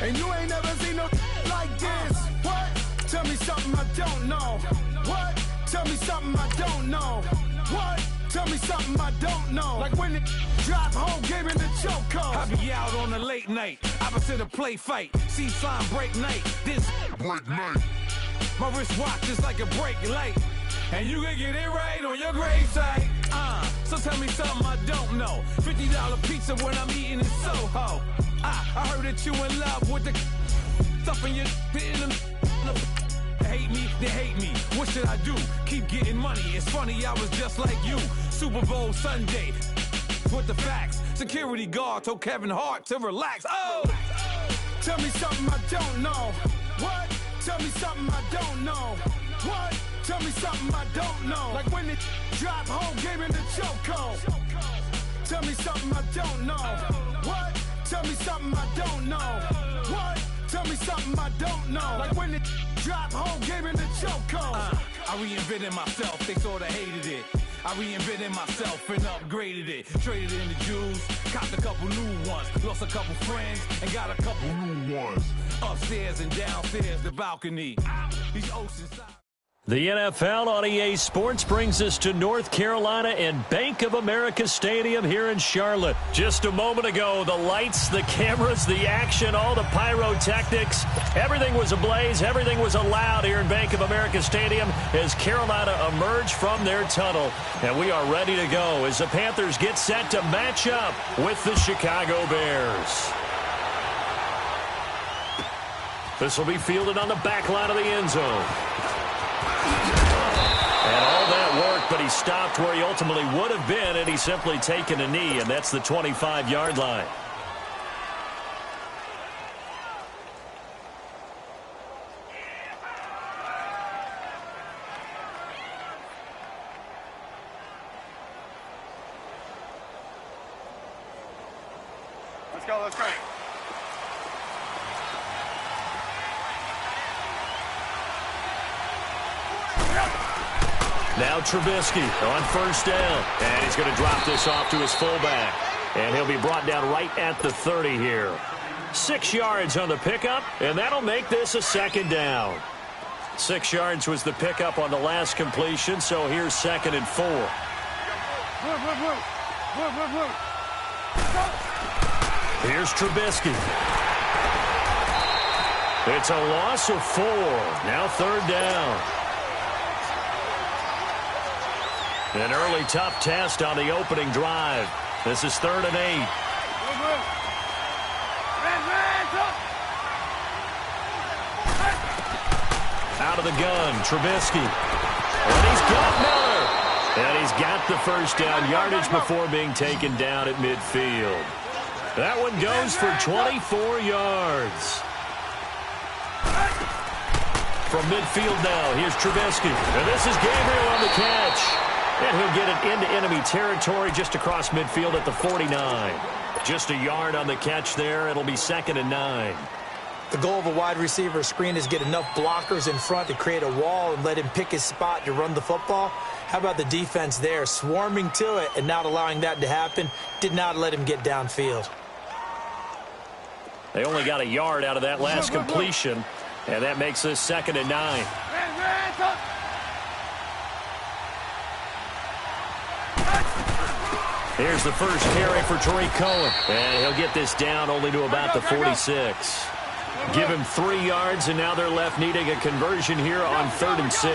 And you ain't never seen no like this. What? Tell me something I don't know. What? Tell me something I don't know. What? Tell me something I don't know. Like when it drop home, gave me the chokehold. I be out on a late night, opposite a play fight. See sign break night, this break night. My wristwatch is like a break light. And you can get it right on your gravesite. So tell me something I don't know. $50 pizza when I'm eating in Soho. I heard that you in love with the stuff in your in the hate me, they hate me. What should I do? Keep getting money. It's funny, I was just like you. Super Bowl Sunday with the facts. Security guard told Kevin Hart to relax. Oh! Tell me something I don't know. What? Tell me something I don't know. What? Tell me something I don't know. Like when it drop home, gave me the chokehold. Tell me something I don't know. What? Tell me something I don't know. What? Tell me something I don't know. Like when it drop home, gave me the chokehold. I reinvented myself, they sorta hated it. I reinvented myself and upgraded it. Traded in the Jews, copped a couple new ones. Lost a couple friends and got a couple new ones. Upstairs and downstairs, the balcony. These oceanside. The NFL on EA Sports brings us to North Carolina and Bank of America Stadium here in Charlotte. Just a moment ago, the lights, the cameras, the action, all the pyrotechnics, everything was ablaze, everything was allowed here in Bank of America Stadium as Carolina emerged from their tunnel. And we are ready to go as the Panthers get set to match up with the Chicago Bears. This will be fielded on the back line of the end zone. And all that work, but he stopped where he ultimately would have been, and he's simply taken a knee, and that's the 25-yard line. Let's go, let's go. Now Trubisky on first down, and he's going to drop this off to his fullback, and he'll be brought down right at the 30 here. 6 yards on the pickup, and that'll make this a second down. 6 yards was the pickup on the last completion, so here's 2nd and 4. Here's Trubisky. It's a loss of 4. Now 3rd down. An early tough test on the opening drive. This is 3rd and 8. Out of the gun, Trubisky. And he's got Miller. And he's got the first down yardage before being taken down at midfield. That one goes for 24 yards. From midfield now, here's Trubisky. And this is Gabriel on the catch. And he'll get it into enemy territory just across midfield at the 49. Just a yard on the catch there. It'll be 2nd and 9. The goal of a wide receiver screen is get enough blockers in front to create a wall and let him pick his spot to run the football. How about the defense there, swarming to it and not allowing that to happen? Did not let him get downfield. They only got a yard out of that last completion, and that makes this 2nd and 9. Here's the first carry for Tariq Cohen. And he'll get this down only to about the 46. Give him 3 yards, and now they're left needing a conversion here on 3rd and 6.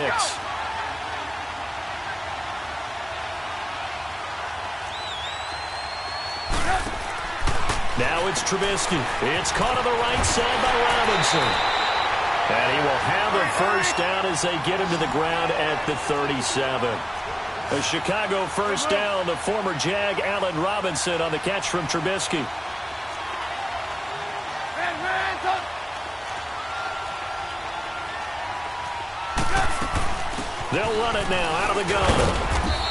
Now it's Trubisky. It's caught on the right side by Robinson. And he will have a first down as they get him to the ground at the 37. A Chicago first down, the former Jag Allen Robinson on the catch from Trubisky. They'll run it now out of the gun.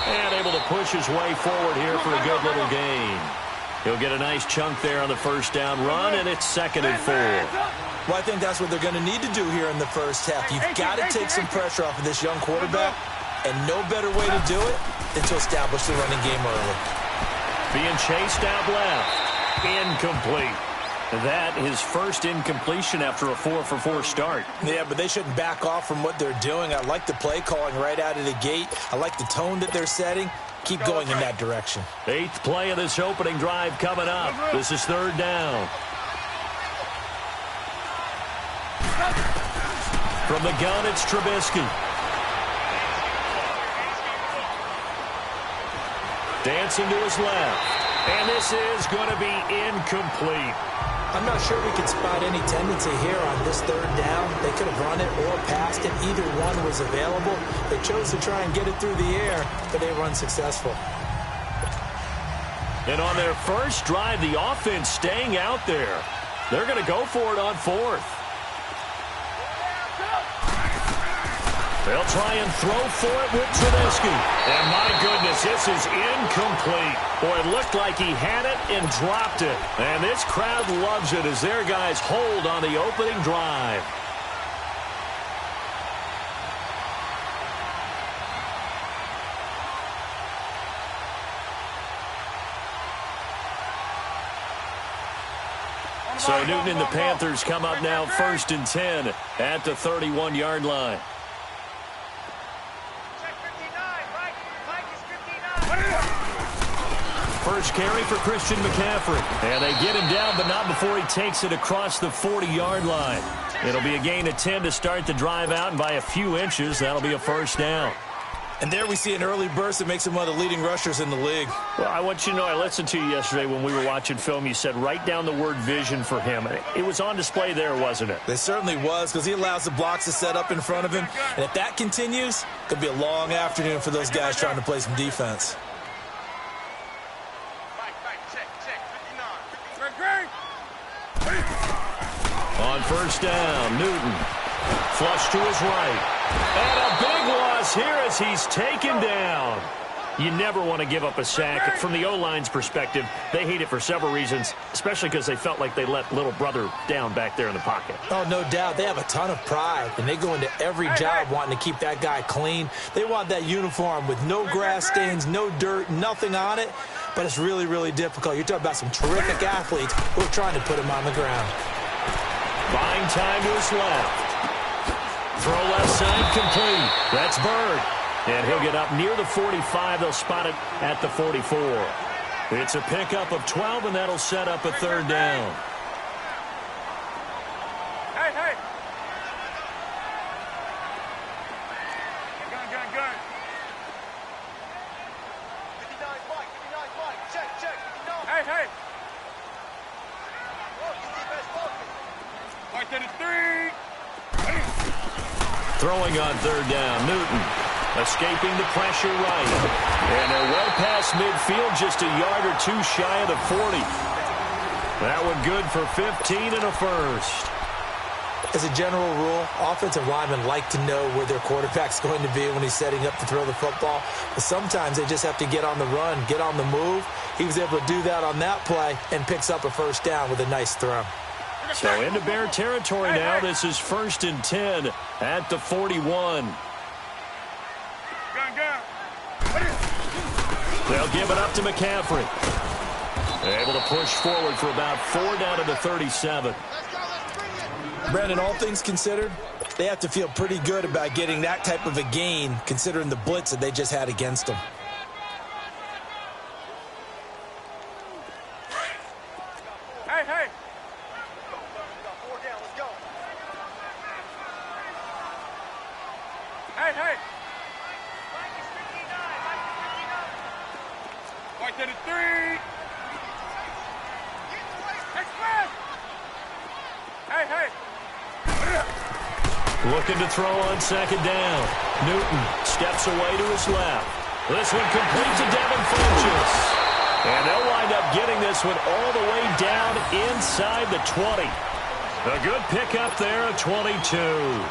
And able to push his way forward here for a good little gain. He'll get a nice chunk there on the first down run, and it's 2nd and 4. Well, I think that's what they're going to need to do here in the first half. You've got to take some pressure off of this young quarterback. And no better way to do it than to establish the running game early. Being chased out left. Incomplete. That his first incompletion after a 4-for-4 start. Yeah, but they shouldn't back off from what they're doing. I like the play calling right out of the gate. I like the tone that they're setting. Keep going in that direction. 8th play of this opening drive coming up. This is 3rd down. From the gun, it's Trubisky. Dancing to his left. And this is going to be incomplete. I'm not sure we could spot any tendency here on this 3rd down. They could have run it or passed it. Either one was available. They chose to try and get it through the air, but they were unsuccessful. And on their first drive, the offense staying out there. They're going to go for it on 4th. They'll try and throw for it with Trubisky. And my goodness, this is incomplete. Boy, it looked like he had it and dropped it. And this crowd loves it as their guys hold on the opening drive. So Newton and the Panthers come up now 1st and 10 at the 31-yard line. First carry for Christian McCaffrey. And they get him down, but not before he takes it across the 40-yard line. It'll be a gain of 10 to start the drive out, and by a few inches, that'll be a 1st down. And there we see an early burst that makes him one of the leading rushers in the league. Well, I want you to know, I listened to you yesterday when we were watching film. You said write down the word vision for him. It was on display there, wasn't it? It certainly was, because he allows the blocks to set up in front of him. And if that continues, it could be a long afternoon for those guys trying to play some defense. On 1st down, Newton. Flush to his right. And a big loss here as he's taken down. You never want to give up a sack. From the O-line's perspective, they hate it for several reasons, especially because they felt like they let little brother down back there in the pocket. Oh, no doubt. They have a ton of pride, and they go into every job wanting to keep that guy clean. They want that uniform with no grass stains, no dirt, nothing on it. But it's really, really difficult. You're talking about some terrific athletes who are trying to put him on the ground. Buying time to his left. Throw left side complete. That's Bird. And he'll get up near the 45. They'll spot it at the 44. It's a pickup of 12, and that'll set up a 3rd down. Hey. Gun. 59 Mike. Check. 59. Hey. Right to the 3. Throwing on 3rd down, Newton. Escaping the pressure right. And they're well past midfield, just a yard or two shy of the 40. That one good for 15 and a 1st. As a general rule, offensive linemen like to know where their quarterback's going to be when he's setting up to throw the football. But sometimes they just have to get on the run, get on the move. He was able to do that on that play and picks up a 1st down with a nice throw. So into Bear territory now. This is 1st and 10 at the 41. They'll give it up to McCaffrey. Able to push forward for about 4 down to the 37. Brandon, all things considered, they have to feel pretty good about getting that type of a gain, considering the blitz that they just had against them. Hey. Hey. Right to the 3. Express. Hey. Looking to throw on 2nd down. Newton steps away to his left. This one complete to Devin Funchess. And they'll wind up getting this one all the way down inside the 20. A good pickup there at 22.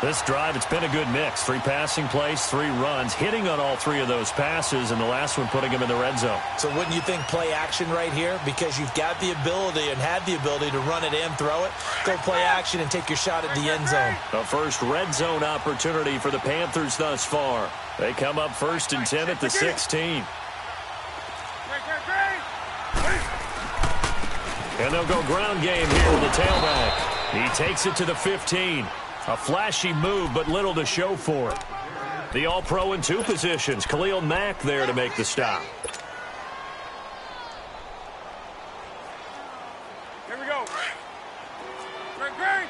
This drive, it's been a good mix. 3 passing plays, 3 runs, hitting on all 3 of those passes, and the last one putting him in the red zone. So wouldn't you think play action right here? Because you've got the ability and had the ability to run it and throw it. Go play action and take your shot at the end zone. The first red zone opportunity for the Panthers thus far. They come up 1st and 10 at the 16. And they'll go ground game here with the tailback. He takes it to the 15. A flashy move, but little to show for it. The All-Pro in 2 positions. Khalil Mack there to make the stop. Here we go. Great, great.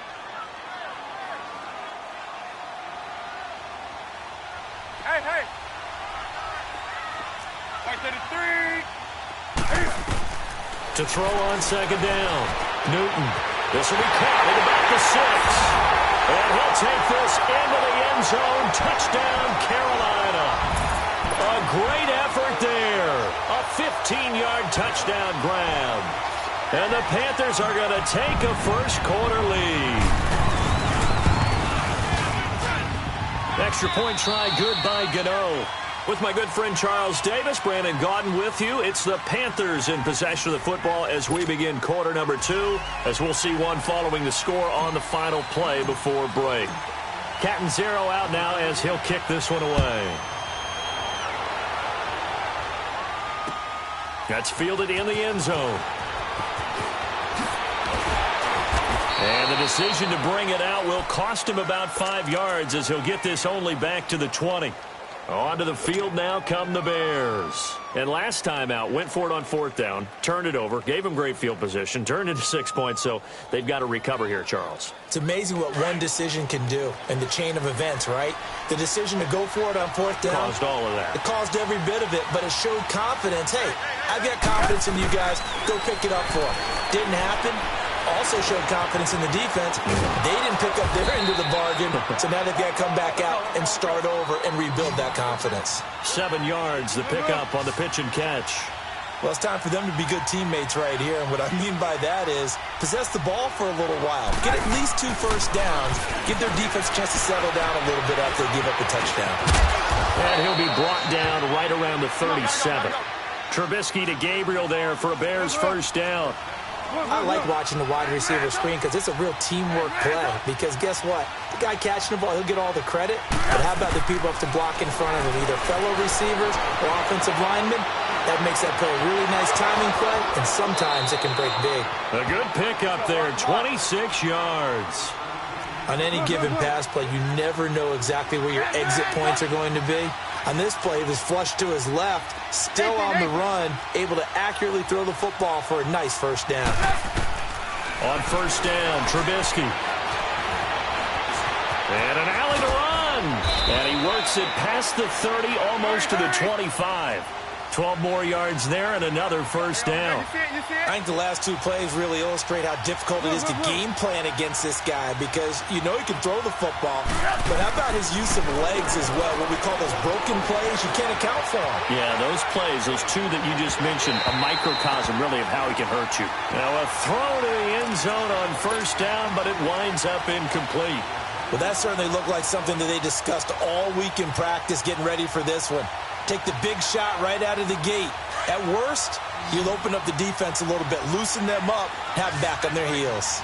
Hey, hey. Right to the 3. To throw on second down. Newton. This will be caught in the back to 6. And he'll take this into the end zone. Touchdown, Carolina. A great effort there. A 15-yard touchdown grab. And the Panthers are going to take a first-quarter lead. Extra point try good by Gano. With my good friend Charles Davis, Brandon Gaudin with you. It's the Panthers in possession of the football as we begin quarter number 2, as we'll see one following the score on the final play before break. Captain Zero out now as he'll kick this one away. That's fielded in the end zone. And the decision to bring it out will cost him about 5 yards as he'll get this only back to the 20. Onto the field now come the Bears. And last time out, went for it on 4th down, turned it over, gave him great field position, turned it to 6 points, so they've got to recover here, Charles. It's amazing what one decision can do in the chain of events, right? The decision to go for it on 4th down. Caused all of that. It caused every bit of it, but it showed confidence. Hey, I've got confidence in you guys. Go pick it up for them. Didn't happen. Also showed confidence in the defense. They didn't pick up their end of the bargain, so now they've got to come back out and start over and rebuild that confidence. 7 yards, the pickup on the pitch and catch. Well, it's time for them to be good teammates right here, and what I mean by that is possess the ball for a little while. Get at least 2 first downs. Give their defense a chance to settle down a little bit after they give up a touchdown. And he'll be brought down right around the 37. Trubisky to Gabriel there for a Bears first down. I like watching the wide receiver screen because it's a real teamwork play. Because guess what? The guy catching the ball, he'll get all the credit. But how about the people who have to block in front of him, either fellow receivers or offensive linemen? That makes that play a really nice timing play, and sometimes it can break big. A good pickup there, 26 yards. On any given pass play, you never know exactly where your exit points are going to be. On this play, he was flushed to his left, still on the run, able to accurately throw the football for a nice first down. On first down, Trubisky. And an alley to run. And he works it past the 30, almost to the 25. 12 more yards there and another first down. I think the last 2 plays really illustrate how difficult it is to game plan against this guy because you know he can throw the football, but how about his use of legs as well? What we call those broken plays, you can't account for them. Yeah, those plays, those 2 that you just mentioned, a microcosm really of how he can hurt you. Now a throw to the end zone on first down, but it winds up incomplete. Well, that certainly looked like something that they discussed all week in practice getting ready for this one. Take the big shot right out of the gate. At worst, you'll open up the defense a little bit, loosen them up, have them back on their heels. Let's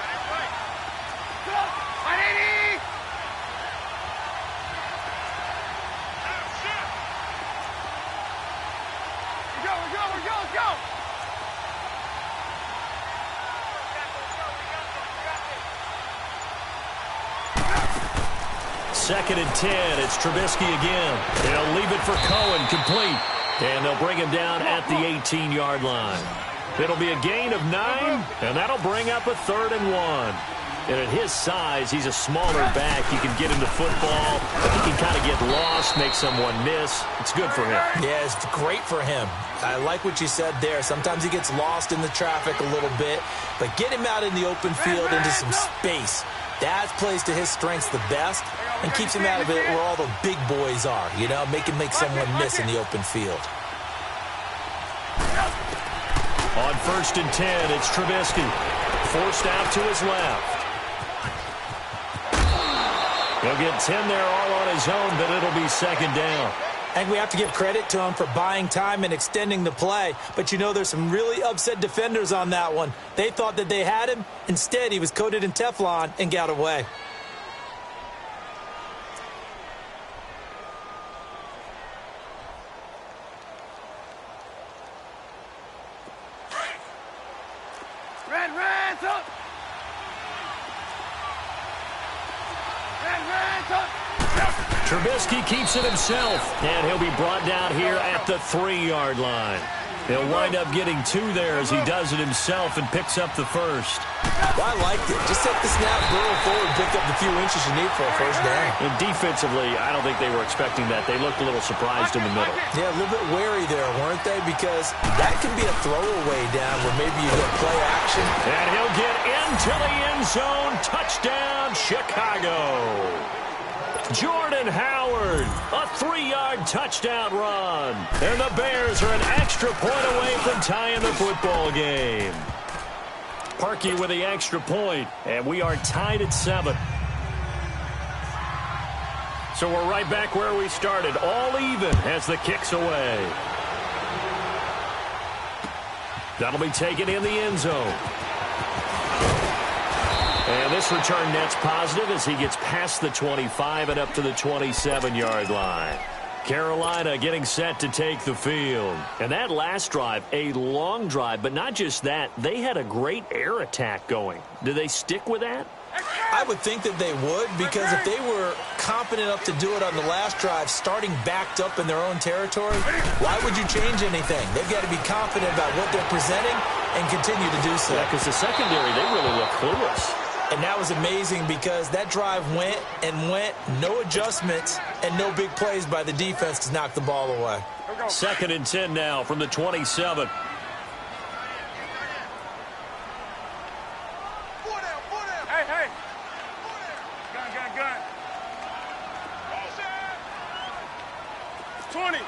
go. 2nd and 10. It's Trubisky again. They'll leave it for Cohen, complete. And they'll bring him down at the 18-yard line. It'll be a gain of 9, and that'll bring up a 3rd and 1. And at his size, he's a smaller back. You can get him the football. He can kind of get lost, make someone miss. It's good for him. Yeah, it's great for him. I like what you said there. Sometimes he gets lost in the traffic a little bit, but get him out in the open field into some space. That plays to his strengths the best and keeps him out of it where all the big boys are, you know, make someone miss in the open field. On 1st and 10, it's Trubisky. Forced out to his left. He'll get 10 there all on his own, but it'll be 2nd down. I think we have to give credit to him for buying time and extending the play. But, you know, there's some really upset defenders on that one. They thought that they had him. Instead, he was coated in Teflon and got away. Red. Trubisky keeps it himself, and he'll be brought down here at the 3-yard line. He'll wind up getting 2 there as he does it himself and picks up the first. Well, I liked it. Just set the snap, burrow forward, pick up the few inches you need for a first down. And defensively, I don't think they were expecting that. They looked a little surprised in the middle. Yeah, a little bit wary there, weren't they? Because that can be a throwaway down where maybe you go play action. And he'll get into the end zone. Touchdown, Chicago. Jordan Howard, a 3-yard touchdown run. And the Bears are an extra point away from tying the football game. Parkey with the extra point, and we are tied at 7. So we're right back where we started, all even as the kick's away. That'll be taken in the end zone. And this return net's positive as he gets past the 25 and up to the 27-yard line. Carolina getting set to take the field. And that last drive, a long drive, but not just that. They had a great air attack going. Do they stick with that? I would think that they would, because if they were competent enough to do it on the last drive, starting backed up in their own territory, why would you change anything? They've got to be confident about what they're presenting and continue to do so. Yeah, because the secondary, they really look clueless. And that was amazing because that drive went and went, no adjustments, and no big plays by the defense to knock the ball away. 2nd and 10 now from the 27. Hey. Gun. 20.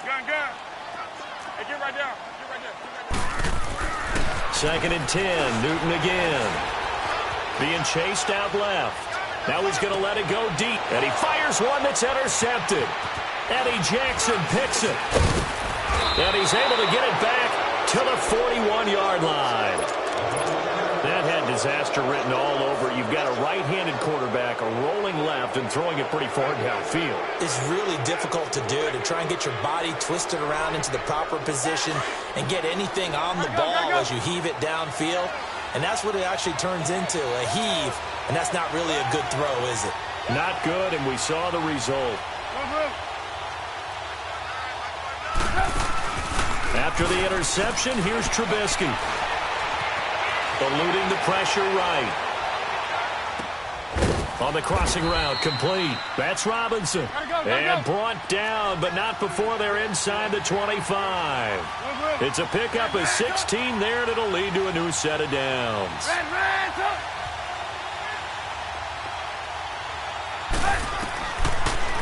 Gun. Hey, get right down. 2nd and 10. Newton again. Being chased out left. Now he's going to let it go deep. And he fires one that's intercepted. Eddie Jackson picks it. And he's able to get it back to the 41-yard line. That had disaster written all over. You've got a right-handed quarterback, a rolling left, and throwing it pretty far downfield. It's really difficult to do, to try and get your body twisted around into the proper position and get anything on the ball as you heave it downfield. And that's what it actually turns into, a heave. And that's not really a good throw, is it? Not good, and we saw the result. After the interception, here's Trubisky. Eluding the pressure right. On the crossing route, complete. That's Robinson. And brought down, but not before they're inside the 25. It's a pickup of 16 there, and it'll lead to a new set of downs.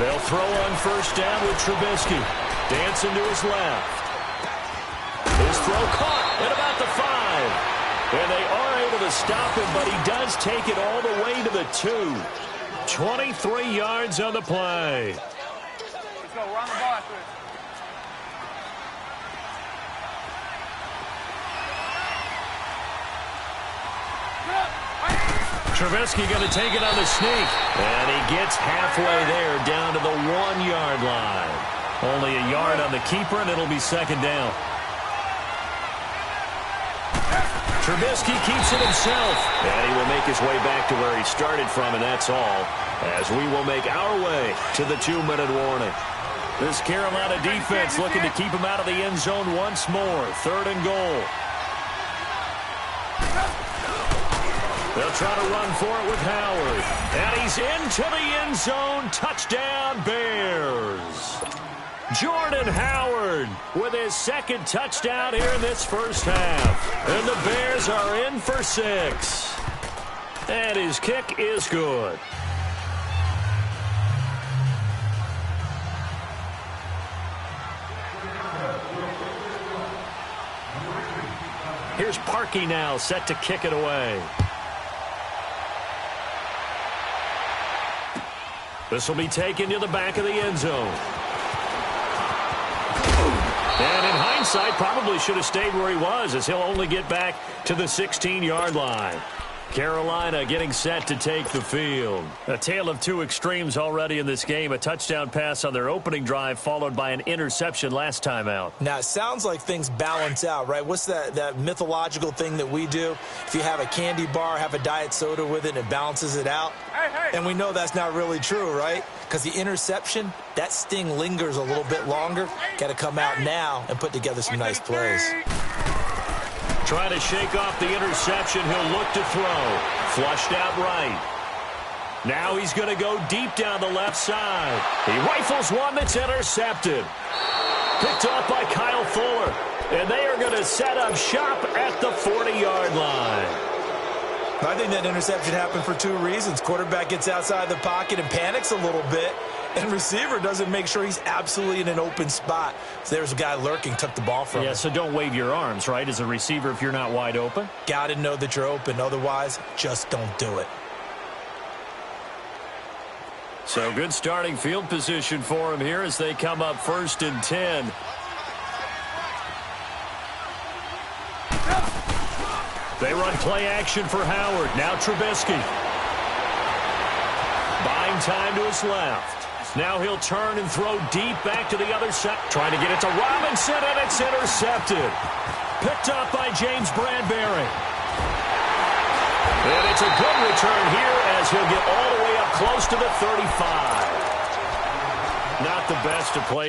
They'll throw on first down with Trubisky. Dancing to his left. His throw caught at about the 5. And they are able to stop him, but he does take it all the way to the 2. 23 yards on the play. Let's go. Run the ball after it. Trubisky going to take it on the sneak. And he gets halfway there down to the 1-yard line. Only a yard on the keeper, and it'll be 2nd down. Trubisky keeps it himself, and he will make his way back to where he started from, and that's all, as we will make our way to the 2-minute warning. This Carolina defense looking to keep him out of the end zone once more. 3rd and goal. They'll try to run for it with Howard, and he's into the end zone. Touchdown, Bears. Jordan Howard with his 2nd touchdown here in this first half. And the Bears are in for 6. And his kick is good. Here's Parkey now, set to kick it away. This will be taken to the back of the end zone. And in hindsight, probably should have stayed where he was, as he'll only get back to the 16-yard line. Carolina getting set to take the field. A tale of two extremes already in this game. A touchdown pass on their opening drive followed by an interception last time out. Now, it sounds like things balance out, right? What's that mythological thing that we do? If you have a candy bar, have a diet soda with it, and it balances it out. And we know that's not really true, right? Because the interception, that sting lingers a little bit longer. Got to come out now and put together some nice plays. Trying to shake off the interception. He'll look to throw. Flushed out right. Now he's going to go deep down the left side. He rifles one that's intercepted. Picked off by Kyle Fuller. And they are going to set up shop at the 40-yard line. I think that interception happened for two reasons. Quarterback gets outside the pocket and panics a little bit. And receiver doesn't make sure he's absolutely in an open spot. So there's a guy lurking, took the ball from him. Yeah, so don't wave your arms, right, as a receiver if you're not wide open? Got to know that you're open. Otherwise, just don't do it. So good starting field position for him here as they come up 1st and 10. They run play action for Howard. Now Trubisky. Buying time to his left. Now he'll turn and throw deep back to the other side. Trying to get it to Robinson, and it's intercepted. Picked up by James Bradbury. And it's a good return here as he'll get all the way up close to the 35. Not the best to play.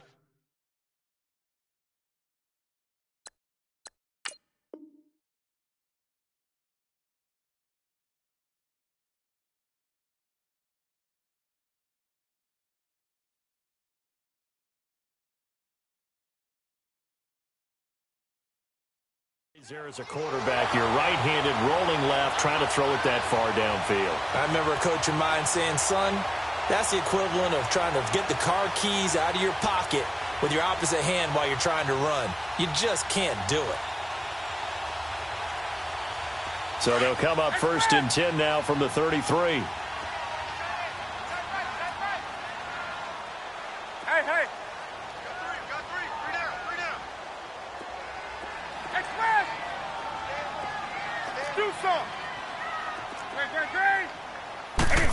There is a quarterback here, right-handed, rolling left, trying to throw it that far downfield. I remember a coach of mine saying, son, that's the equivalent of trying to get the car keys out of your pocket with your opposite hand while you're trying to run. You just can't do it. So they'll come up 1st and 10 now from the 33. Hey.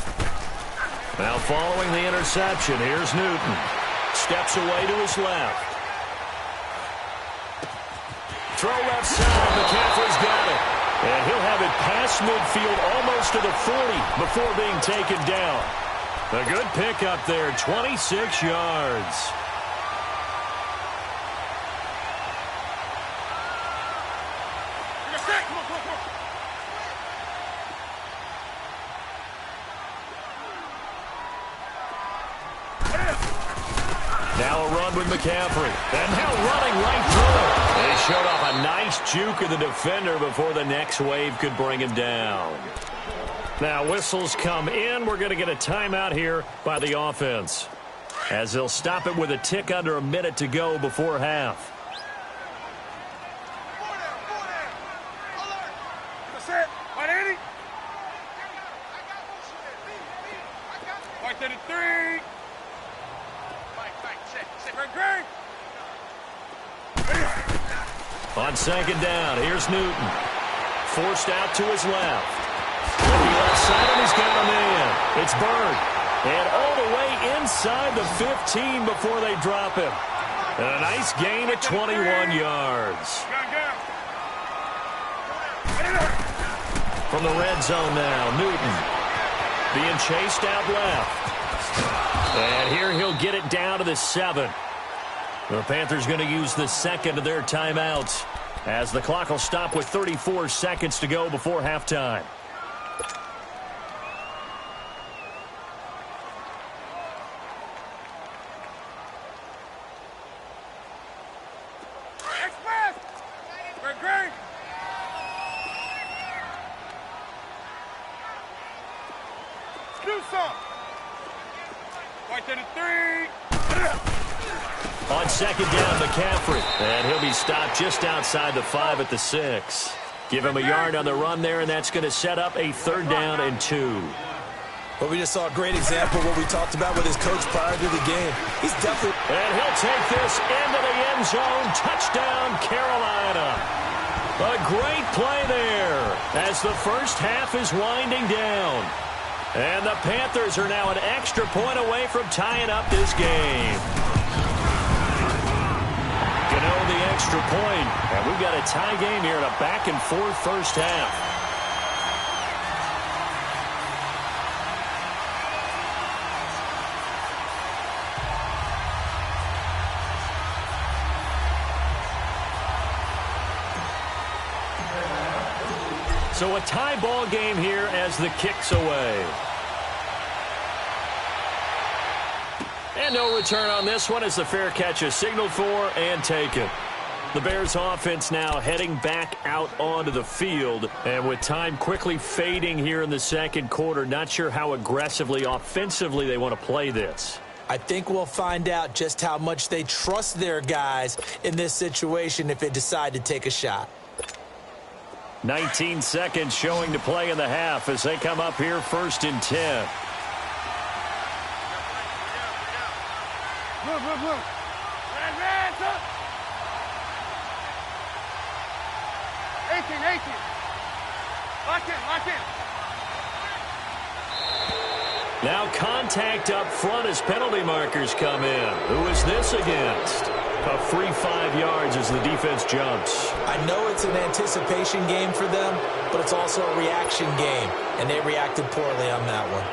Now following the interception, here's Newton. Steps away to his left. Throw left side, McCaffrey's got it. And he'll have it past midfield almost to the 40 before being taken down. A good pickup there, 26 yards. Now a run with McCaffrey. And now running right through it. They showed off a nice juke of the defender before the next wave could bring him down. Now whistles come in. We're going to get a timeout here by the offense, as they'll stop it with a tick under a minute to go before half. That's it. 180. 133. On 2nd down, here's Newton. Forced out to his left. Looking left side, and he's got a man. It's Bird. And all the way inside the 15 before they drop him. And a nice gain at 21 yards. From the red zone now, Newton being chased out left. And here he'll get it down to the 7. The Panthers going to use the second of their timeouts as the clock will stop with 34 seconds to go before halftime. On 2nd down, McCaffrey. And he'll be stopped just outside the 5 at the 6. Give him a yard on the run there, and that's going to set up a 3rd down and 2. Well, we just saw a great example of what we talked about with his coach prior to the game. He's definitely... And he'll take this into the end zone. Touchdown, Carolina. A great play there as the first half is winding down. And the Panthers are now an extra point away from tying up this game. Gano the extra point, and we've got a tie game here in a back-and-forth first half. So a tie ball game here as the kick's away. And no return on this one as the fair catch is signaled for and taken. The Bears offense now heading back out onto the field. And with time quickly fading here in the second quarter, not sure how aggressively, offensively they want to play this. I think we'll find out just how much they trust their guys in this situation if they decide to take a shot. 19 seconds showing to play in the half as they come up here 1st and 10. Look. Hands up. 18. Lock in. Now contact up front as penalty markers come in. Who is this against? A free 5 yards as the defense jumps. I know it's an anticipation game for them, but it's also a reaction game, and they reacted poorly on that one.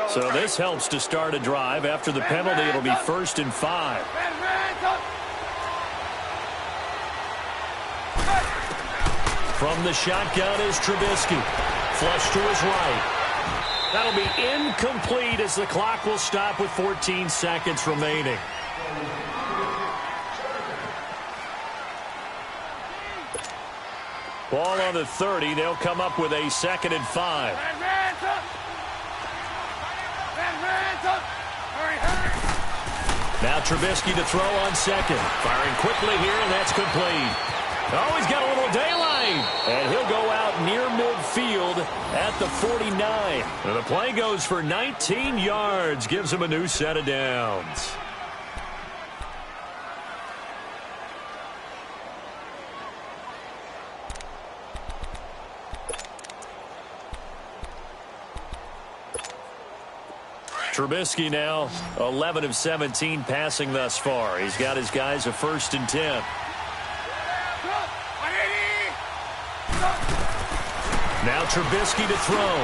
So this helps to start a drive. After the penalty, it'll be 1st and 5. From the shotgun is Trubisky. Flush to his right. That'll be incomplete as the clock will stop with 14 seconds remaining. Ball on the 30. They'll come up with a 2nd and 5. Now Trubisky to throw on 2nd. Firing quickly here, and that's complete. Oh, he's got a little daylight. And he'll go out near midfield at the 49. And the play goes for 19 yards. Gives him a new set of downs. Trubisky now 11 of 17 passing thus far. He's got his guys a 1st and 10. Now Trubisky to throw.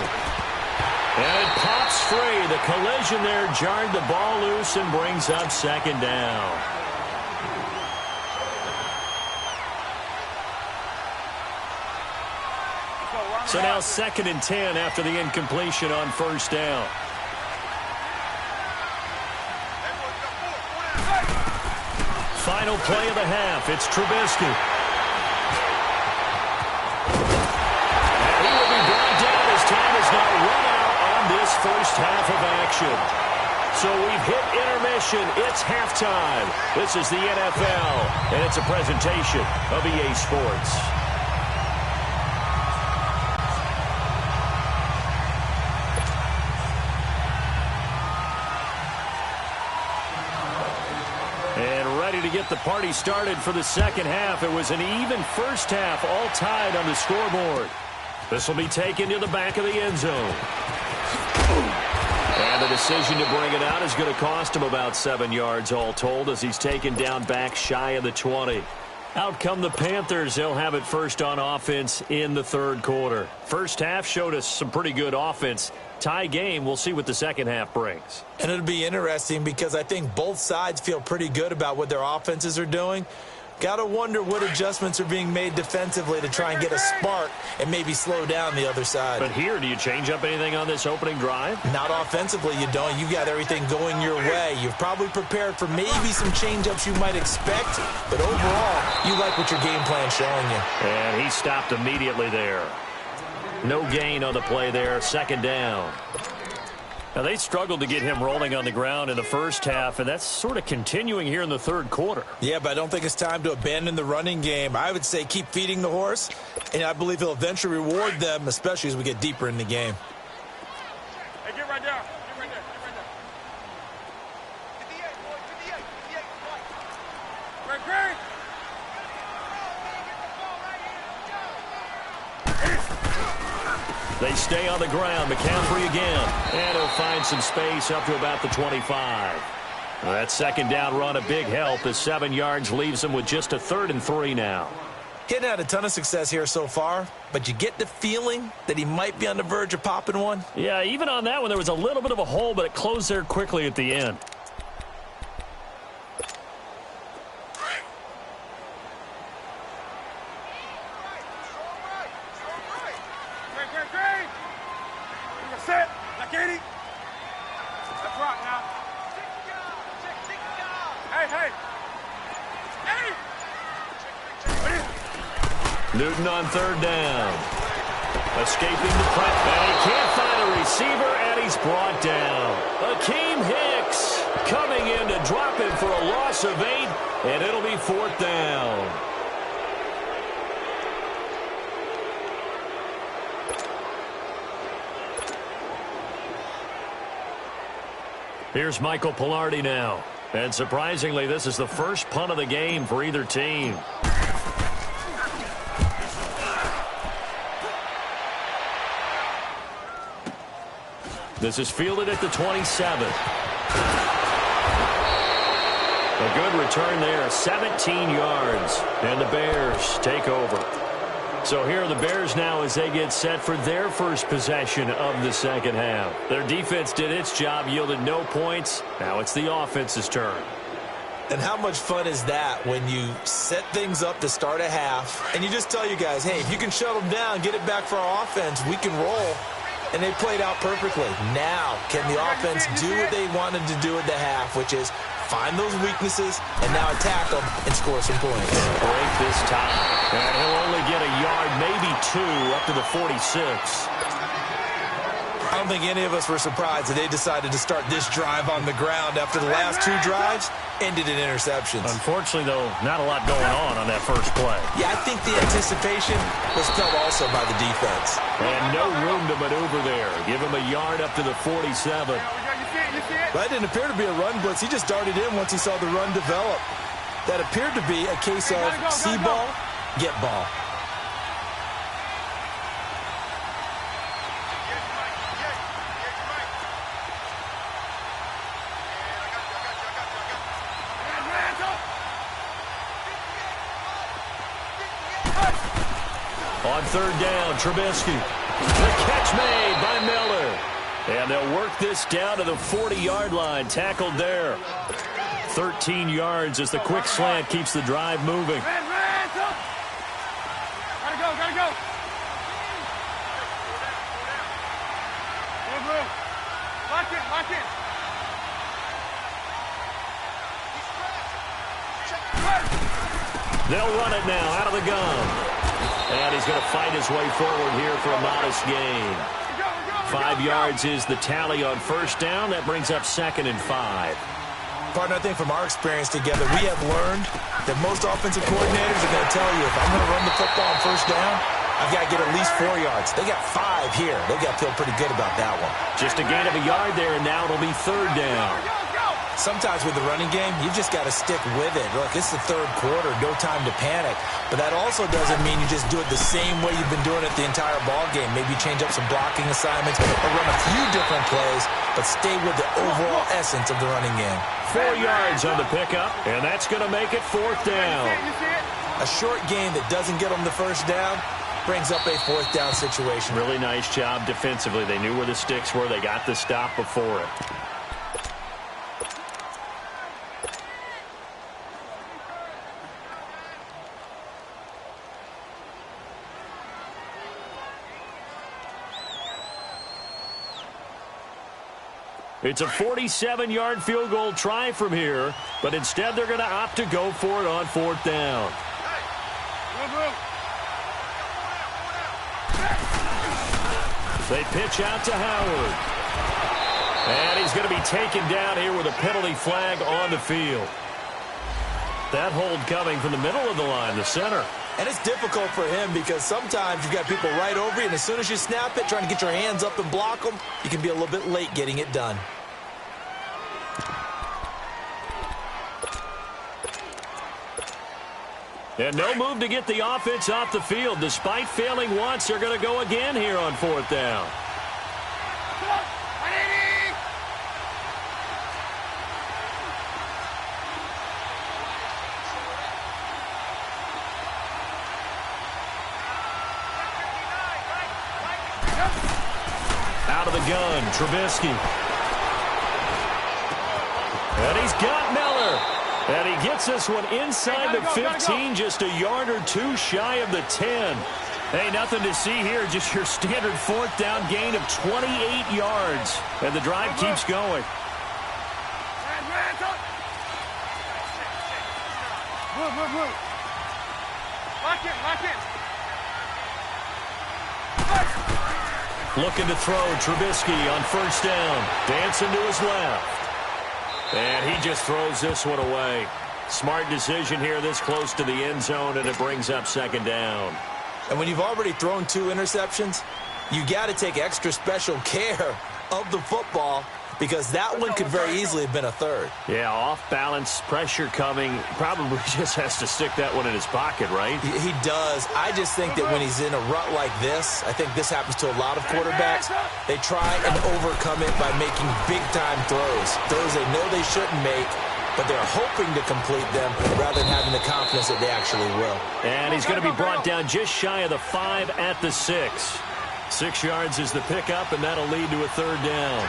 And it pops free. The collision there jarred the ball loose and brings up 2nd down. So now 2nd and 10 after the incompletion on 1st down. Final play of the half. It's Trubisky. And he will be brought down as time has now run out on this first half of action. So we've hit intermission. It's halftime. This is the NFL, and it's a presentation of EA Sports. To get the party started for the second half. It was an even first half, all tied on the scoreboard. This will be taken to the back of the end zone. And the decision to bring it out is going to cost him about 7 yards all told as he's taken down back shy of the 20. Out come the Panthers. They'll have it first on offense in the 3rd quarter. First half showed us some pretty good offense. Tie game. We'll see what the second half brings. And it'll be interesting because I think both sides feel pretty good about what their offenses are doing. Got to wonder what adjustments are being made defensively to try and get a spark and maybe slow down the other side. But here, do you change up anything on this opening drive? Not offensively, you don't. You got everything going your way. You've probably prepared for maybe some change-ups you might expect, but overall, you like what your game plan's showing you. And he stopped immediately there. No gain on the play there. 2nd down. Now, they struggled to get him rolling on the ground in the first half, and that's sort of continuing here in the 3rd quarter. Yeah, but I don't think it's time to abandon the running game. I would say keep feeding the horse, and I believe he'll eventually reward them, especially as we get deeper in the game. Hey, get right there. They stay on the ground. McCaffrey again. And he'll find some space up to about the 25. That second down run a big help as 7 yards leaves them with just a 3rd and 3 now. He hadn't had a ton of success here so far, but you get the feeling that he might be on the verge of popping one. Yeah, even on that one, there was a little bit of a hole, but it closed there quickly at the end. Set. Like 80. Let's rock now. Hey. Newton on 3rd down. Escaping the press, and he can't find a receiver, and he's brought down. Akeem Hicks coming in to drop him for a loss of 8, and it'll be 4th down. Here's Michael Pilardi now. And surprisingly, this is the first punt of the game for either team. This is fielded at the 27. A good return there, 17 yards. And the Bears take over. So here are the Bears now as they get set for their first possession of the second half. Their defense did its job, yielded no points. Now it's the offense's turn. And how much fun is that when you set things up to start a half and you just tell you guys, hey, if you can shut them down, get it back for our offense, we can roll. And they played out perfectly. Now, can the offense do what they wanted to do at the half, which is find those weaknesses and now attack them and score some points. Break this time. And he'll only get a yard, maybe 2, up to the 46. I don't think any of us were surprised that they decided to start this drive on the ground after the last 2 drives ended in interceptions. Unfortunately, though, not a lot going on that first play. Yeah, I think the anticipation was felt also by the defense. And no room to maneuver there. Give him a yard up to the 47. That didn't appear to be a run blitz. He just darted in once he saw the run develop. That appeared to be a case of see ball, get ball. On 3rd down, Trubisky. The catch made by Miller. And they'll work this down to the 40-yard line. Tackled there. 13 yards as the quick slant keeps the drive moving. Gotta go. Good. Lock it. They'll run it now out of the gun. And he's going to fight his way forward here for a modest gain. 5 yards is the tally on 1st down. That brings up 2nd and 5. Partner, I think from our experience together, we have learned that most offensive coordinators are going to tell you, if I'm going to run the football on 1st down, I've got to get at least 4 yards. They got 5 here. They got to feel pretty good about that one. Just a gain of a yard there, and now it'll be 3rd down. Sometimes with the running game, you've just got to stick with it. Look, it's the 3rd quarter, no time to panic. But that also doesn't mean you just do it the same way you've been doing it the entire ball game. Maybe change up some blocking assignments or run a few different plays, but stay with the overall essence of the running game. 4 yards on the pickup, and that's going to make it 4th down. A short gain that doesn't get them the 1st down brings up a 4th down situation. Really nice job defensively. They knew where the sticks were. They got the stop before it. It's a 47-yard field goal try from here, but instead they're going to opt to go for it on 4th down. They pitch out to Howard. And he's going to be taken down here with a penalty flag on the field. That hold coming from the middle of the line, the center. And it's difficult for him because sometimes you've got people right over you, and as soon as you snap it, trying to get your hands up and block them, you can be a little bit late getting it done. And no move to get the offense off the field. Despite failing once, they're going to go again here on 4th down. Out of the gun, Trubisky. And he's got Miller. And he gets this one inside the 15, just a yard or two shy of the 10. Hey, nothing to see here, just your standard 4th down gain of 28 yards. And the drive keeps going. Lock it. Looking to throw, Trubisky on 1st down. Dancing to his left. And he just throws this one away. Smart decision here this close to the end zone, and it brings up 2nd down. And when you've already thrown 2 interceptions, you got to take extra special care of the football because that one could very easily have been a 3rd. Yeah, off balance, pressure coming. Probably just has to stick that one in his pocket, right? He does. I just think that when he's in a rut like this, I think this happens to a lot of quarterbacks, they try and overcome it by making big-time throws. Throws they know they shouldn't make, but they're hoping to complete them rather than having the confidence that they actually will. And he's going to be brought down just shy of the 5 at the 6. 6 yards is the pickup, and that'll lead to a 3rd down.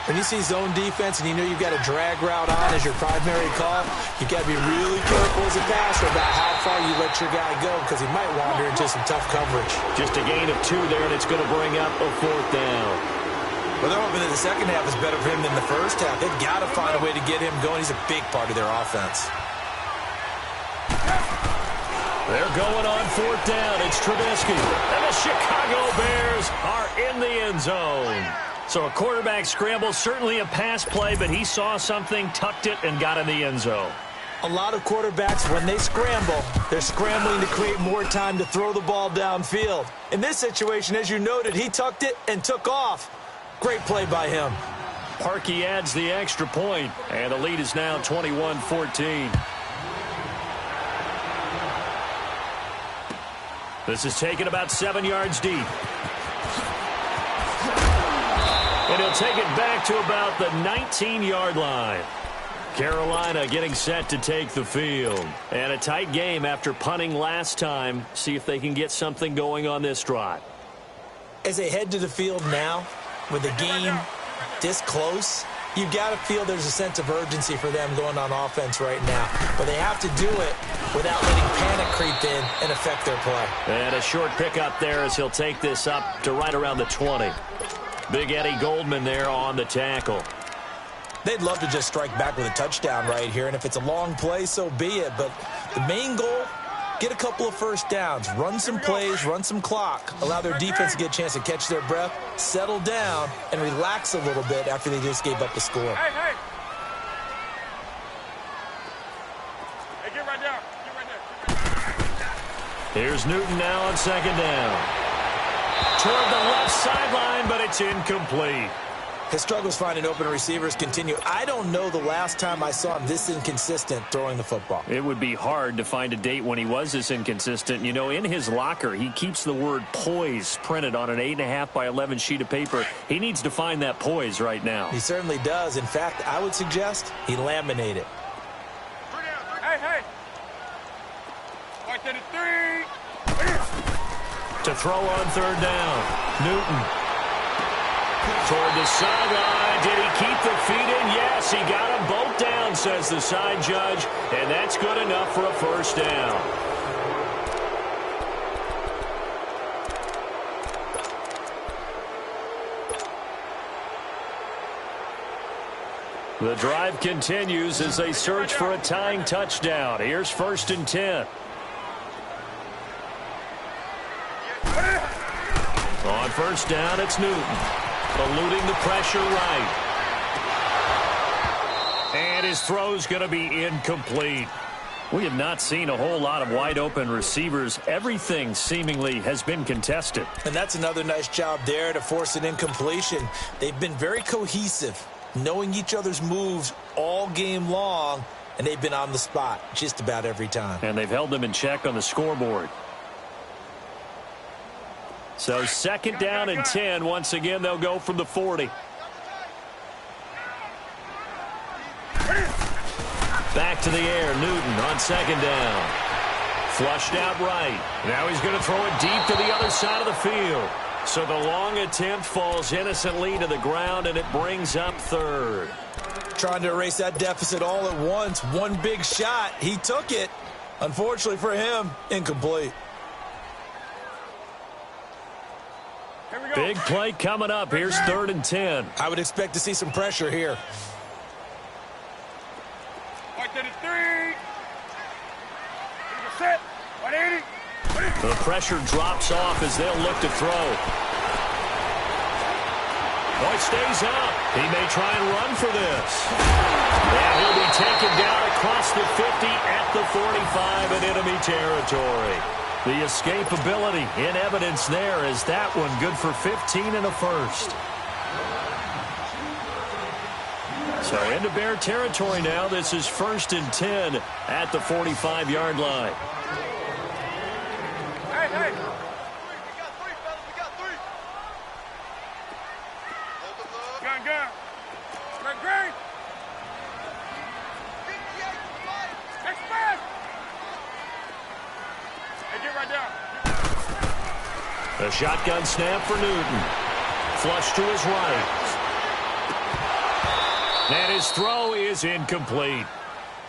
When you see zone defense and you know you've got a drag route on as your primary call, you've got to be really careful as a passer about how far you let your guy go because he might wander into some tough coverage. Just a gain of 2 there, and it's going to bring up a 4th down. Well, they're hoping that the second half is better for him than the first half. They've got to find a way to get him going. He's a big part of their offense. They're going on 4th down. It's Trubisky. And the Chicago Bears are in the end zone. So a quarterback scramble, certainly a pass play, but he saw something, tucked it, and got in the end zone. A lot of quarterbacks, when they scramble, they're scrambling to create more time to throw the ball downfield. In this situation, as you noted, he tucked it and took off. Great play by him. Parkey adds the extra point, and the lead is now 21-14. This is taken about 7 yards deep. And he'll take it back to about the 19-yard line. Carolina getting set to take the field. And a tight game after punting last time. See if they can get something going on this drive. As they head to the field now, with the game this close, you've got to feel there's a sense of urgency for them going on offense right now. But they have to do it without letting panic creep in and affect their play. And a short pickup there as he'll take this up to right around the 20. Big Eddie Goldman there on the tackle. They'd love to just strike back with a touchdown right here, and if it's a long play, so be it. But the main goal, get a couple of first downs, run some plays, run some clock, allow their defense to get a chance to catch their breath, settle down, and relax a little bit after they just gave up the score. Hey, get right down. Here's Newton now on 2nd down. Toward the left sideline, but it's incomplete. His struggles finding open receivers continue. I don't know the last time I saw him this inconsistent throwing the football. It would be hard to find a date when he was this inconsistent. You know, in his locker, he keeps the word poise printed on an 8.5 by 11 sheet of paper. He needs to find that poise right now. He certainly does. In fact, I would suggest he laminate it. Hey. Like that is 3. To throw on 3rd down. Newton. Toward the sideline. Did he keep the feet in? Yes, he got them both down, says the side judge. And that's good enough for a 1st down. The drive continues as they search for a tying touchdown. Here's 1st and 10. On 1st down, it's Newton. Eluding the pressure right. And his throw's going to be incomplete. We have not seen a whole lot of wide-open receivers. Everything seemingly has been contested. And that's another nice job there to force an incompletion. They've been very cohesive, knowing each other's moves all game long, and they've been on the spot just about every time. And they've held them in check on the scoreboard. So second down and 10. Once again, they'll go from the 40. Back to the air. Newton on second down. Flushed out right. Now he's going to throw it deep to the other side of the field. So the long attempt falls innocently to the ground, and it brings up third. Trying to erase that deficit all at once. One big shot. He took it. Unfortunately for him, incomplete. Here we go. Big play coming up. Here's third and 10. I would expect to see some pressure here. Right to the 3. Set. 180. The pressure drops off as they'll look to throw. Boy, stays up. He may try and run for this. And he'll be taken down across the 50 at the 45 in enemy territory. The escapability in evidence there is that one good for 15 and a first. So into Bear territory now. This is first and 10 at the 45-yard line. Hey. Gun. Great. Next pass. Hey, get right down. A shotgun snap for Newton. Flush to his right. And his throw is incomplete.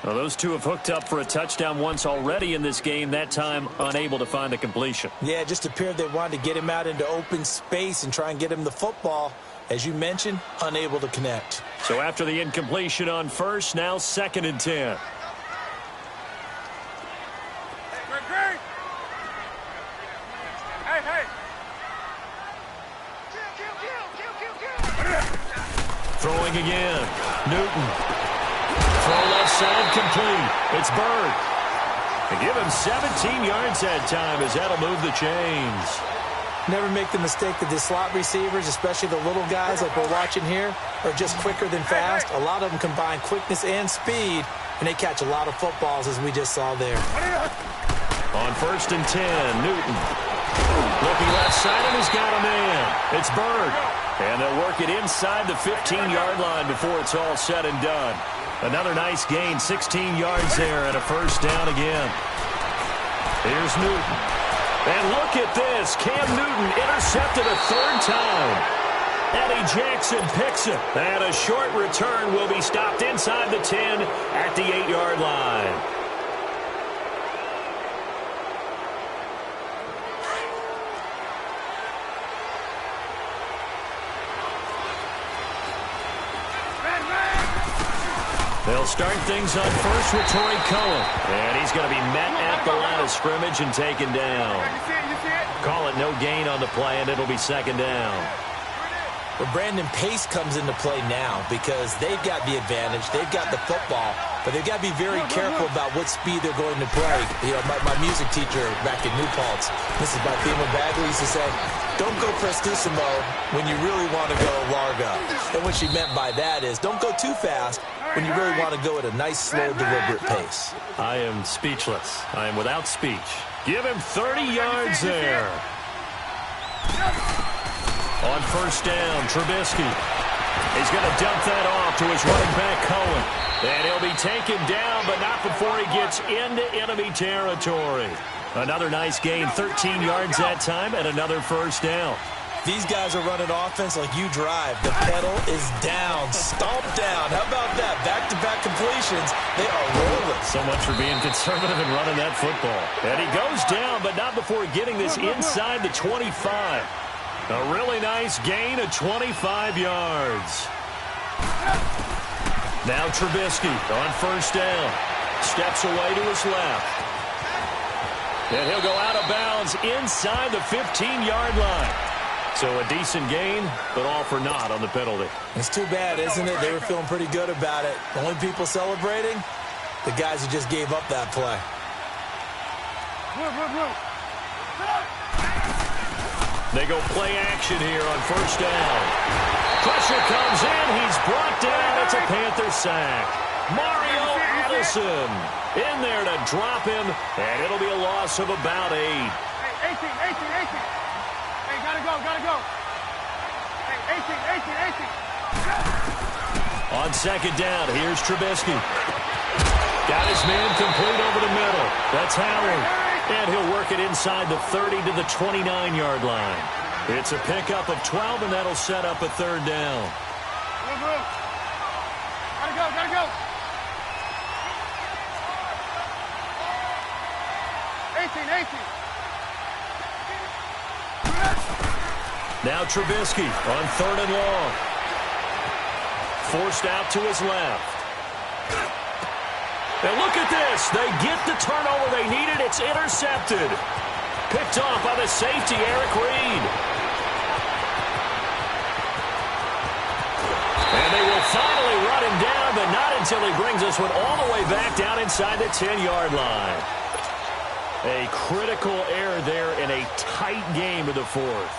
Well, those two have hooked up for a touchdown once already in this game, that time unable to find the completion. Yeah, it just appeared they wanted to get him out into open space and try and get him the football. As you mentioned, unable to connect. So after the incompletion on first, now second and 10. Great. Hey. Throwing again. Newton. Throw left side complete. It's Bird. They give him 17 yards that time as that'll move the chains. Never make the mistake that the slot receivers, especially the little guys like we're watching here, are just quicker than fast. A lot of them combine quickness and speed, and they catch a lot of footballs, as we just saw there. On first and 10, Newton. Looking left side, and he's got a man. It's Bird. And they'll work it inside the 15-yard line before it's all said and done. Another nice gain, 16 yards there, and a first down again. Here's Newton. And look at this. Cam Newton intercepted a third time. Eddie Jackson picks it. And a short return will be stopped inside the 10 at the 8-yard line. They'll start things on first with Torrey Cohen. And he's going to be met at the line of scrimmage and taken down. You see it? Call it no gain on the play, and it'll be second down. But Brandon, pace comes into play now because they've got the advantage. They've got the football, but they've got to be very careful about what speed they're going to play. You know, my music teacher back in New Paltz, Mrs. Barthema Bagley, used to say, don't go prestissimo when you really want to go largo. And what she meant by that is don't go too fast when you really want to go at a nice, slow, deliberate pace. I am speechless. I am without speech. Give him 30 yards there. On first down, Trubisky. He's going to dump that off to his running back, Cohen. And he'll be taken down, but not before he gets into enemy territory. Another nice gain, 13 yards that time, and another first down. These guys are running offense like you drive. The pedal is down, stomped down. How about that? Back-to-back completions. They are rolling. So much for being conservative and running that football. And he goes down, but not before getting this inside the 25. A really nice gain of 25 yards. Now Trubisky on first down. Steps away to his left. And he'll go out of bounds inside the 15-yard line. So a decent gain, but all for naught on the penalty. It's too bad, isn't it? They were feeling pretty good about it. The only people celebrating, the guys who just gave up that play. They go play action here on first down. Pressure comes in. He's brought down. It's a Panther sack. Mario Wilson in there to drop him, and it'll be a loss of about 8. Hey, 18. Hey, gotta go. Hey, 18. On second down, here's Trubisky. Got his man complete over the middle. That's Howard. And he'll work it inside the 30 to the 29-yard line. It's a pickup of 12, and that'll set up a third down. Gotta go. 18. Now Trubisky on third and long. Forced out to his left. And look at this. They get the turnover they needed. It's intercepted. Picked off by the safety, Eric Reed. And they will finally run him down, but not until he brings this one all the way back down inside the 10-yard line. A critical error there in a tight game of the fourth.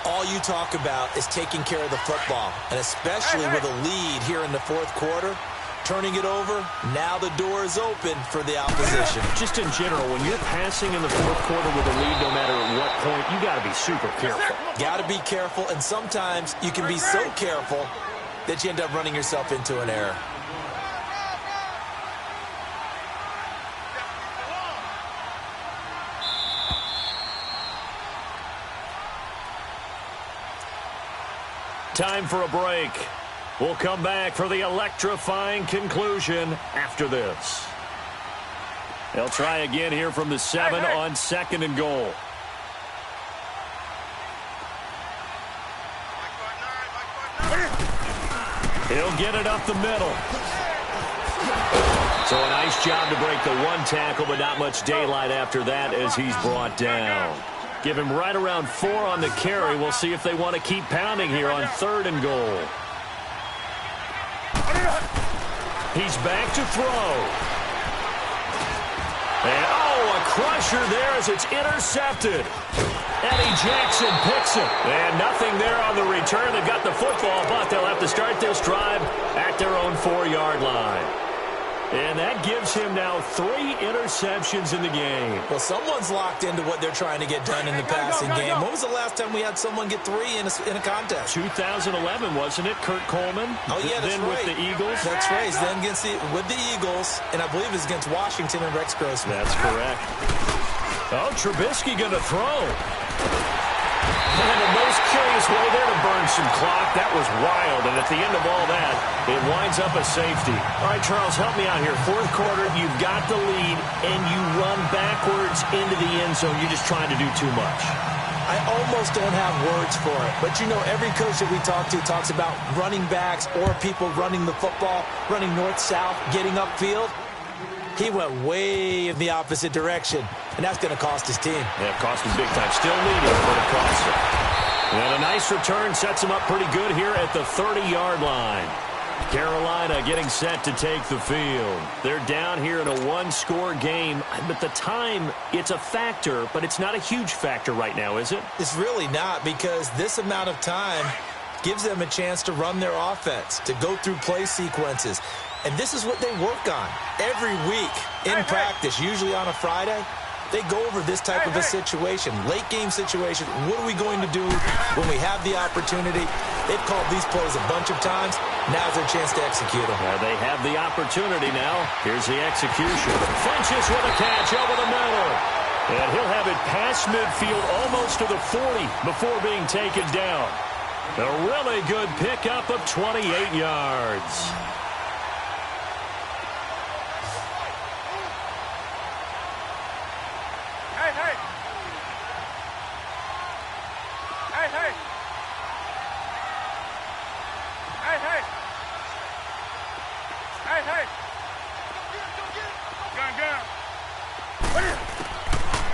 All you talk about is taking care of the football, and especially with a lead here in the fourth quarter. Turning it over, now the door is open for the opposition. Just in general, when you're passing in the fourth quarter with a lead, no matter at what point, you got to be super careful. Got to be careful, and sometimes you can be so careful that you end up running yourself into an error. Time for a break. We'll come back for the electrifying conclusion after this. They'll try again here from the 7 on second and goal. He'll get it up the middle. So a nice job to break the one tackle, but not much daylight after that as he's brought down. Give him right around 4 on the carry. We'll see if they want to keep pounding here on third and goal. He's back to throw. And, a crusher there as it's intercepted. Eddie Jackson picks it. And nothing there on the return. They've got the football, but they'll have to start this drive at their own 4-yard line. And that gives him now 3 interceptions in the game. Well, someone's locked into what they're trying to get done in the passing game. When was the last time we had someone get 3 in a contest? 2011, wasn't it? Kurt Coleman. Oh, yeah, that's then right. With the Eagles. That's right. Then with the Eagles, and I believe it's against Washington and Rex Grossman. That's correct. Oh, Trubisky going to throw. And the most curious way there to burn some clock. That was wild. And at the end of all that, it winds up a safety. All right, Charles, help me out here. Fourth quarter, you've got the lead, and you run backwards into the end zone. You're just trying to do too much. I almost don't have words for it. But, you know, every coach that we talk to talks about running backs or people running the football, running north-south, getting upfield. He went way in the opposite direction, and that's going to cost his team. Yeah, it cost him big time. Still leading, but it cost him. And a nice return sets him up pretty good here at the 30-yard line. Carolina getting set to take the field. They're down here in a one-score game. But the time, it's a factor, but it's not a huge factor right now, is it? It's really not, because this amount of time gives them a chance to run their offense, to go through play sequences. And this is what they work on every week in practice, usually on a Friday. They go over this type of a situation, late game situation. What are we going to do when we have the opportunity? They've called these plays a bunch of times. Now's their chance to execute them. They have the opportunity now. Here's the execution. Funches with a catch over the middle. And he'll have it past midfield almost to the 40 before being taken down. A really good pickup of 28 yards.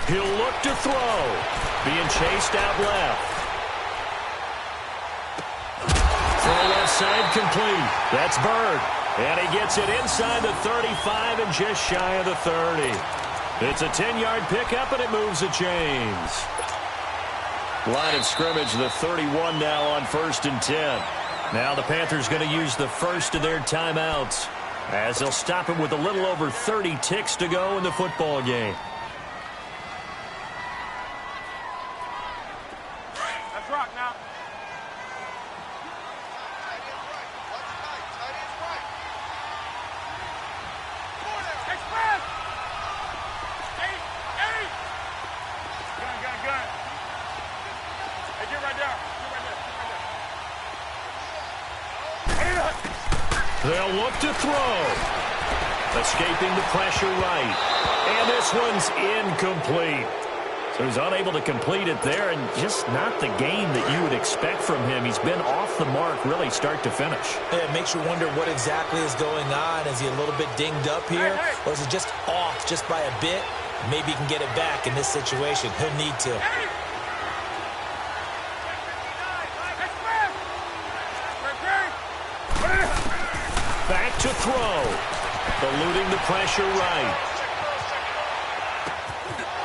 He'll look to throw. Being chased out left. Throw left side complete. That's Bird. And he gets it inside the 35 and just shy of the 30. It's a 10-yard pickup, and it moves the chains. Line of scrimmage, the 31 now on 1st and 10. Now the Panthers going to use the first of their timeouts. as they'll stop him with a little over 30 ticks to go in the football game. Let's rock now. Express! Eight! Gun. Hey, get right there. They'll look to throw. Escaping the pressure right. And this one's incomplete. So he's unable to complete it there, and just not the game that you would expect from him. He's been off the mark really start to finish. Yeah, it makes you wonder what exactly is going on. Is he a little bit dinged up here? Or is it just off just by a bit? Maybe he can get it back in this situation. He'll need to. Back to throw. Eluding the pressure right.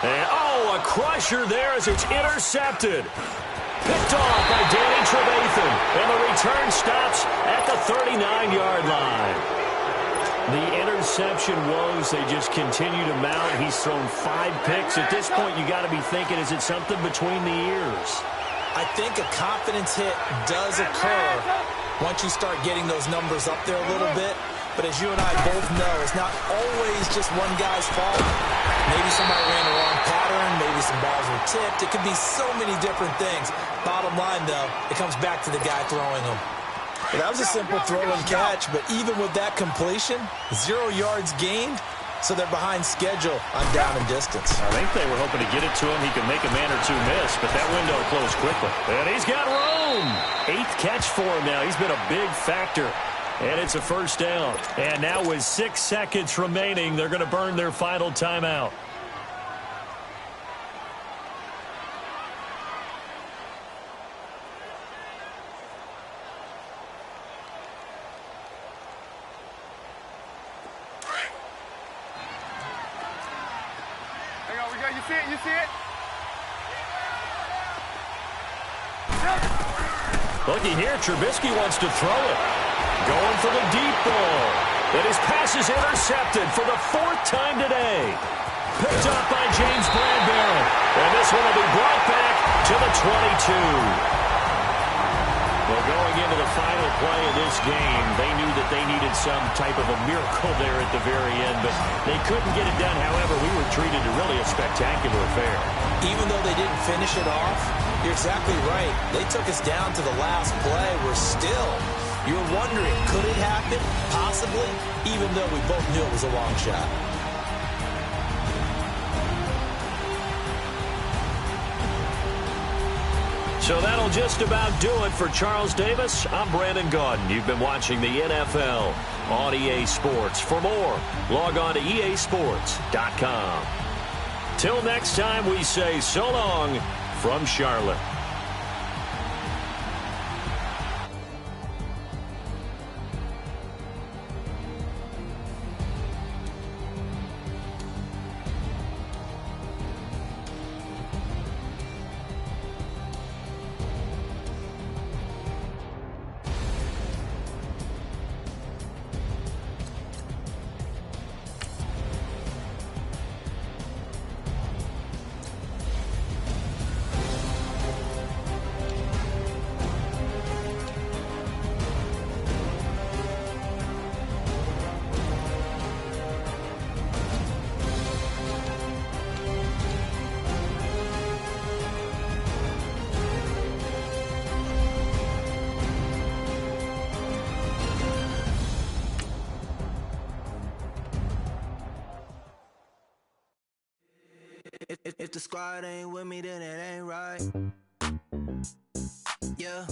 And, oh, a crusher there as it's intercepted. Picked off by Danny Trevathan. And the return stops at the 39-yard line. The interception woes, they just continue to mount. He's thrown 5 picks. At this point, you got to be thinking, is it something between the ears? I think a confidence hit does occur once you start getting those numbers up there a little bit. But as you and I both know, it's not always just one guy's fault. Maybe somebody ran the wrong pattern. Maybe some balls were tipped. It could be so many different things. Bottom line, though, it comes back to the guy throwing them. But that was a simple throw and catch. But even with that completion, 0 yards gained. So they're behind schedule on down and distance. I think they were hoping to get it to him. He could make a man or two miss, but that window closed quickly. And he's got room. 8th catch for him now. He's been a big factor. And it's a first down. And now with 6 seconds remaining, they're going to burn their final timeout. You see it? Looky here, Trubisky wants to throw it. Going for the deep ball. And his pass is intercepted for the 4th time today. Picked up by James Bradbury. And this one will be brought back to the 22. Well, going into the final play of this game, they knew that they needed some type of a miracle there at the very end, but they couldn't get it done. However, we were treated to really a spectacular affair. Even though they didn't finish it off, you're exactly right. They took us down to the last play. We're still, you're wondering, could it happen? Possibly, even though we both knew it was a long shot. So that'll just about do it for Charles Davis. I'm Brandon Gaudin. You've been watching the NFL on EA Sports. For more, log on to easports.com. Till next time, we say so long from Charlotte. If the squad ain't with me, then it ain't right. Yeah.